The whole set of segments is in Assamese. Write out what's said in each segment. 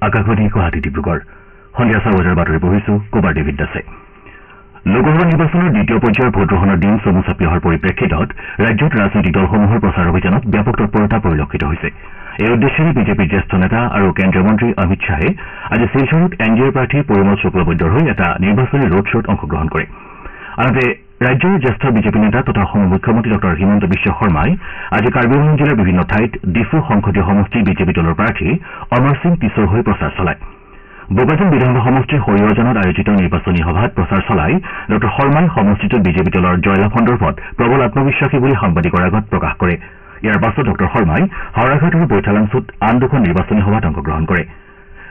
আকাশবাণী গুৱাহাটী ডিব্ৰুগড় সন্ধিয়া 6 বজাৰ বাতৰি পঢ়িছো কুমাৰ দেৱিত দাসে। লোকসভা নিৰ্বাচনৰ দ্বিতীয় পৰ্যায়ৰ ভোটগ্ৰহণৰ দিন চমু চাপি অহাৰ পৰিপ্ৰেক্ষিতত ৰাজ্যত ৰাজনৈতিক দলসমূহৰ প্ৰচাৰ অভিযানত ব্যাপক তৎপৰতা পৰিলক্ষিত হৈছে। এই উদ্দেশ্যেৰে বিজেপিৰ জ্যেষ্ঠ নেতা আৰু কেন্দ্ৰীয় মন্ত্ৰী অমিত শ্বাহে আজি শিলচৰত এনডিএৰ প্ৰাৰ্থী পৰিমল শুক্লবৈদ্যৰ হৈ এটা নিৰ্বাচনী ৰোড শ্বত অংশগ্ৰহণ কৰে। আনহাতে ৰাজ্যৰ জ্যেষ্ঠ বিজেপি নেতা তথা অসমৰ মুখ্যমন্ত্ৰী ডঃ হিমন্ত বিশ্ব শৰ্মাই আজি কাৰ্বি আংলং জিলাৰ বিভিন্ন ঠাইত ডিফু সংসদীয় সমষ্টিৰ বিজেপি দলৰ প্ৰাৰ্থী অমৰ সিং পিছৰ হৈ প্ৰচাৰ চলায়। বোকাজান বিধানসভা সমষ্টিৰ হৰিয়াজানত আয়োজিত নিৰ্বাচনী সভাত প্ৰচাৰ চলাই ডঃ শৰ্মাই সমষ্টিটোত বিজেপি দলৰ জয়লাভ সন্দৰ্ভত প্ৰবল আত্মবিশ্বাসী বুলি সাংবাদিকৰ আগত প্ৰকাশ কৰে। ইয়াৰ পাছত ডঃ শৰ্মাই হাওৰাঘাট আৰু বৈঠালাংছুত আন দুখন নিৰ্বাচনী সভাত অংশগ্ৰহণ কৰে।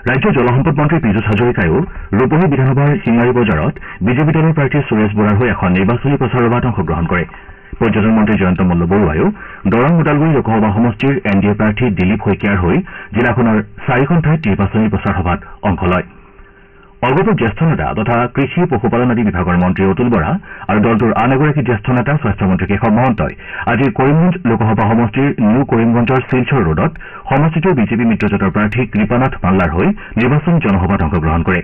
ৰাজ্যৰ জলসম্পদ মন্ত্ৰী পীযুষ হাজৰিকায়ো ৰূপহী বিধানসভাৰ চিঙাৰী বজাৰত বিজেপি দলৰ প্ৰাৰ্থী সুৰেশ বৰাৰ হৈ এখন নিৰ্বাচনী প্ৰচাৰ সভাত অংশগ্ৰহণ কৰে। পৰ্যটন মন্ত্ৰী জয়ন্ত মল্ল বৰুৱায়ো দৰং ওদালগুৰি লোকসভা সমষ্টিৰ এনডিএ প্ৰাৰ্থী দিলীপ শইকীয়াৰ হৈ জিলাখনৰ 4খন ঠাইত নিৰ্বাচনী প্ৰচাৰ সভাত অংশ লয়। অগপৰ জ্যেষ্ঠ নেতা তথা কৃষি পশুপালন আদি বিভাগৰ মন্ত্ৰী অতুল বৰা আৰু দলটোৰ আন এগৰাকী জ্যেষ্ঠ নেতা স্বাস্থ্যমন্ত্ৰী কেশৱ মহন্তই আজি কৰিমগঞ্জ লোকসভা সমষ্টিৰ নিউ কৰিমগঞ্জৰ শিলচৰ ৰোডত সমষ্টিটোৰ বিজেপি মিত্ৰজোঁটৰ প্ৰাৰ্থী কৃপানাথ মাল্লাৰ হৈ নিৰ্বাচনী জনসভাত অংশগ্ৰহণ কৰে।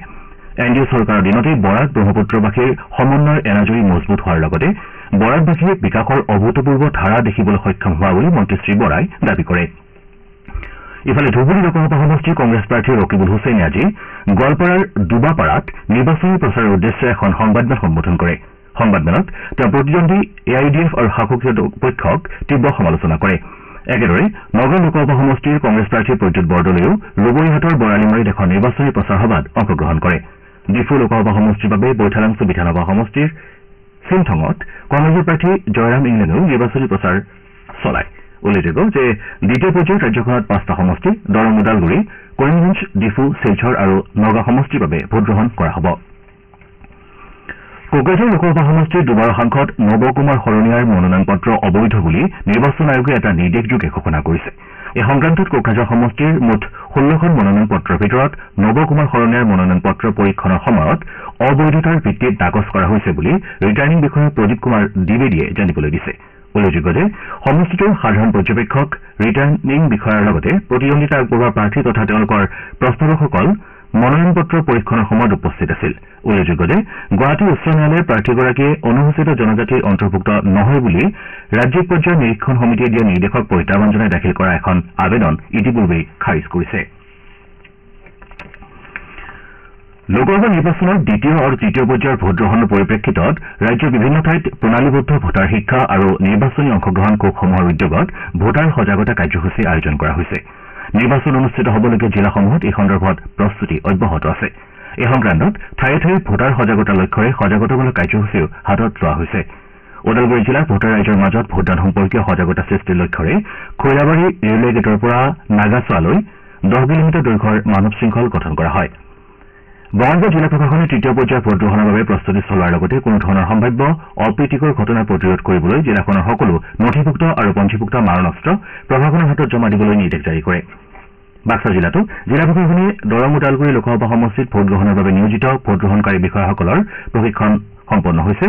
এনডিএ চৰকাৰৰ দিনতেই বৰাক ব্ৰহ্মপুত্ৰবাসীৰ সমন্বয়ৰ এনাজৰী মজবুত হোৱাৰ লগতে বৰাকবাসীয়ে বিকাশৰ অভূতপূৰ্ব ধাৰা দেখিবলৈ সক্ষম হোৱা বুলি মন্ত্ৰী শ্ৰী বৰাই দাবী কৰে। ইফালে ধুবুৰী লোকসভা সমষ্টিৰ কংগ্ৰেছ প্ৰাৰ্থী ৰকিবুল হুছেইনে আজি গোৱালপাৰাৰ দুবাপাৰাত নিৰ্বাচনী প্ৰচাৰৰ উদ্দেশ্যে এখন সংবাদমেল সম্বোধন কৰে। সংবাদমেলত তেওঁ প্ৰতিদ্বন্দ্বী AIDF আৰু শাসকীয় পক্ষক তীব্ৰ সমালোচনা কৰে। একেদৰে নগৰ লোকসভা সমষ্টিৰ কংগ্ৰেছ প্ৰাৰ্থী প্ৰদ্যুৎ বৰদলৈয়েও ৰবৰীহাটৰ বৰালিমাৰীত এখন নিৰ্বাচনী প্ৰচাৰ সভাত অংশগ্ৰহণ কৰে। ডিফু লোকসভা সমষ্টিৰ বাবে বৈঠালাংছু বিধানসভা সমষ্টিৰ চিমথঙত কংগ্ৰেছৰ প্ৰাৰ্থী জয়ৰাম ইংলেনেও নিৰ্বাচনী প্ৰচাৰ চলায়। উল্লেখযোগ্য যে দ্বিতীয় পৰ্যায়ত ৰাজ্যখনত 5টা সমষ্টি দৰং ওদালগুৰি কৰিমগঞ্জ ডিফু শিলচৰ আৰু নগাঁও সমষ্টিৰ বাবে ভোটগ্ৰহণ কৰা হ'ব। কোকৰাঝাৰ লোকসভা সমষ্টিৰ দুবাৰৰ সাংসদ নৱ কুমাৰ শৰণীয়াৰ মনোনয়ন পত্ৰ অবৈধ বুলি নিৰ্বাচন আয়োগে এটা নিৰ্দেশযোগে ঘোষণা কৰিছে। এই সংক্ৰান্তত কোকৰাঝাৰ সমষ্টিৰ মুঠ 16খন মনোনয়ন পত্ৰৰ ভিতৰত নৱ কুমাৰ শৰণীয়াৰ মনোনয়ন পত্ৰ পৰীক্ষণৰ সময়ত অবৈধতাৰ ভিত্তিত নাকচ কৰা হৈছে বুলি ৰিটাৰ্ণিং বিষয়া প্ৰদীপ কুমাৰ দ্বিবেদীয়ে জানিবলৈ দিছে। উল্লেখযোগ্য যে সমষ্টিটোৰ সাধাৰণ পৰ্যবেক্ষক ৰিটাৰ্ণিং বিষয়াৰ লগতে প্ৰতিদ্বন্দ্বিতা আগবঢ়োৱা প্ৰাৰ্থী তথা তেওঁলোকৰ প্ৰস্তাৱকসকল মনোনয়ন পত্ৰ পৰীক্ষণৰ সময়ত উপস্থিত আছিল। উল্লেখযোগ্য যে গুৱাহাটী উচ্চ ন্যায়ালয়ে প্ৰাৰ্থীগৰাকীয়ে অনুসূচিত জনজাতিৰ অন্তৰ্ভুক্ত নহয় বুলি ৰাজ্যিক পৰ্যায়ৰ নিৰীক্ষণ সমিতিয়ে দিয়া নিৰ্দেশক প্ৰত্যাহ্বান জনাই দাখিল কৰা এখন আবেদন ইতিপূৰ্বেই খাৰিজ কৰিছে। লোকসভা নিৰ্বাচনৰ দ্বিতীয় আৰু তৃতীয় পৰ্যায়ৰ ভোটগ্ৰহণৰ পৰিপ্ৰেক্ষিতত ৰাজ্যৰ বিভিন্ন ঠাইত প্ৰণালীবদ্ধ ভোটাৰ শিক্ষা আৰু নিৰ্বাচনী অংশগ্ৰহণ কোষসমূহৰ উদ্যোগত ভোটাৰ সজাগতা কাৰ্যসূচী আয়োজন কৰা হৈছে। নিৰ্বাচন অনুষ্ঠিত হ'বলগীয়া জিলাসমূহত এই সন্দৰ্ভত প্ৰস্তুতি অব্যাহত আছে। এই সংক্ৰান্তত ঠায়ে ঠায়ে ভোটাৰ সজাগতা লক্ষ্যৰে সজাগতামূলক কাৰ্যসূচীও হাতত লোৱা হৈছে। ওদালগুৰি জিলাত ভোটাৰ ৰাইজৰ মাজত ভোটদান সম্পৰ্কীয় সজাগতা সৃষ্টিৰ লক্ষ্যৰে খৈৰাবাৰী ৰেলৱে গেটৰ পৰা নাগাচোৱালৈ 10 কিলোমিটাৰ দৈৰ্ঘ্যৰ মানৱ শৃংখল গঠন কৰা হয়। বঙাইগাঁও জিলা প্ৰশাসনে তৃতীয় পৰ্যায়ৰ ভোটগ্ৰহণৰ বাবে প্ৰস্তুতি চলোৱাৰ লগতে কোনো ধৰণৰ সম্ভাৱ্য অপ্ৰীতিকৰ ঘটনা প্ৰতিৰোধ কৰিবলৈ জিলাখনৰ সকলো নথিভুক্ত আৰু পঞ্জীভুক্ত মাৰণাস্ত্ৰ প্ৰশাসনৰ হাতত জমা দিবলৈ নিৰ্দেশ জাৰি কৰে। বাক্সা জিলাতো জিলা প্ৰশাসনে দৰং ওদালগুৰি লোকসভা সমষ্টিত ভোটগ্ৰহণৰ বাবে নিয়োজিত ভোটগ্ৰহণকাৰী বিষয়াসকলৰ প্ৰশিক্ষণ সম্পন্ন হৈছে।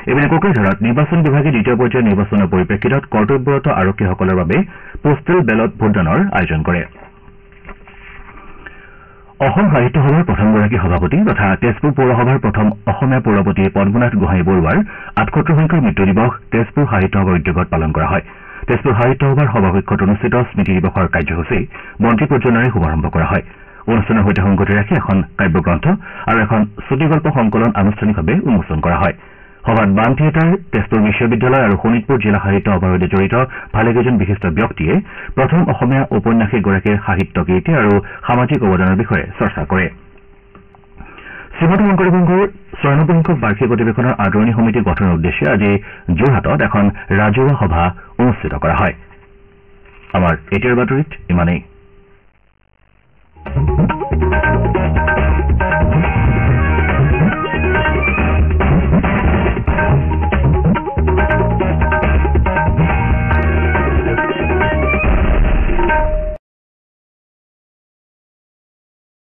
এইপিনে কোকৰাঝাৰত নিৰ্বাচন বিভাগে দ্বিতীয় পৰ্যায়ৰ নিৰ্বাচনৰ পৰিপ্ৰেক্ষিতত কৰ্তব্যৰত আৰক্ষীসকলৰ বাবে পোষ্টেল বেলট ভোটদানৰ আয়োজন কৰে। অসম সাহিত্য সভাৰ প্ৰথমগৰাকী সভাপতি তথা তেজপুৰ পৌৰসভাৰ প্ৰথম অসমীয়া পৌৰপতি পদ্মনাথ গোহাঁই বৰুৱাৰ 78 সংখ্যক মৃত্যু দিৱস তেজপুৰ সাহিত্য সভাৰ উদ্যোগত পালন কৰা হয়। তেজপুৰ সাহিত্য সভাৰ সভাকক্ষত অনুষ্ঠিত স্মৃতি দিৱসৰ কাৰ্যসূচী মন্ত্ৰী পৰ্যায়েৰে শুভাৰম্ভ কৰা হয়। অনুষ্ঠানৰ সৈতে সংগতি ৰাখি এখন কাব্যগ্ৰন্থ আৰু এখন চুটিগল্প সংকলন আনুষ্ঠানিকভাৱে উন্মোচন কৰা হয়। সভাত বাণ থিয়েটাৰ, তেজপুৰ বিশ্ববিদ্যালয় আৰু শোণিতপুৰ জিলা সাহিত্য সভাৰ সৈতে জড়িত ভালেকেইজন বিশিষ্ট ব্যক্তিয়ে প্ৰথম অসমীয়া ঔপন্যাসিকগৰাকীৰ সাহিত্য কীৰ্তি আৰু সামাজিক অৱদানৰ বিষয়ে চৰ্চা কৰে। শ্ৰীমন্ত শংকৰদেৱ সংঘৰ 94 সংখ্যক বাৰ্ষিক অধিৱেশনৰ আদৰণি সমিতি গঠনৰ উদ্দেশ্যে আজি যোৰহাটত এখন ৰাজহুৱা সভা অনুষ্ঠিত কৰা হয়। আমাৰ এতিয়াৰ বাতৰিত ইমানেই।